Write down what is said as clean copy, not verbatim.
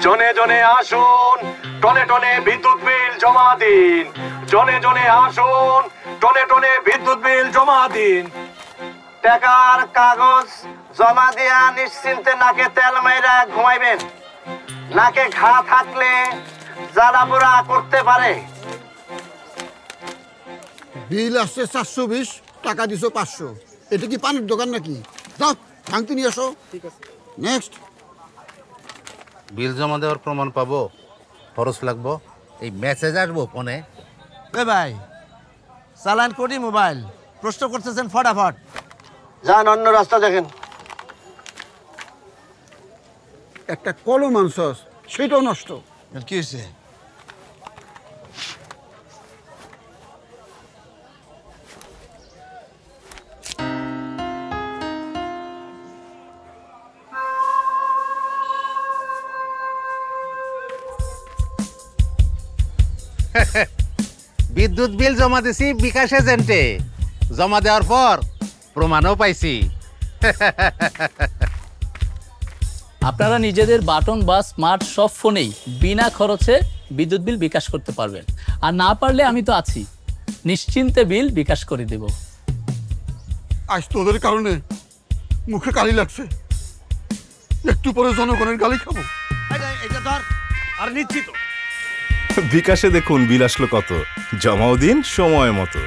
জনে জনে আসুন, টনে টনে বিদ্যুৎ বিল জমা দিন। জনে জনে আসুন, টনে টনে বিদ্যুৎ বিল জমা দিন। টাকার কাগজ জমা দিয়া নিশ্চিন্তে নাকে তেল মাইরা ঘুমাইবেন। নাকে ঘা থাকলে জ্বালা পোড়া করতে পারে। বিল আসছে 420, টাকা দিছো 500। এটা কি পানির দোকান নাকি? যাও ভাঙতে নিয়ে আসো। ঠিক আছে, নেক্সট। বিল জমা দেওয়ার প্রমাণ পাবো, খরচ লাগবো, এই মেসেজ আসবো ফোনে। এ ভাই, চালান কোটি মোবাইল প্রশ্ন করতেছেন ফটাফট। যান অন্য রাস্তা দেখেন। একটা কলম আনছস, সেটাও নষ্ট। কি হয়েছে? বিদ্যুৎ বিল জমা দিছি বিকাশ এজেন্টে, জমা দেওয়ার পর প্রমাণও পাইছি। আপনারা নিজেদের বাটন বা স্মার্ট সব ফোনেই বিনা খরচে বিদ্যুৎ বিল বিকাশ করতে পারবেন। আর না পারলে আমি তো আছি, নিশ্চিন্তে বিল বিকাশ করে দেব। আজ তোদের কারণে মুখে কালি লাগছে, একটু পরে জনগণের গালি খাবো। এটা ধর। আর নিশ্চিত বিকাশে দেখুন বিল আসলো কত, জমাও দিন সময় মতো।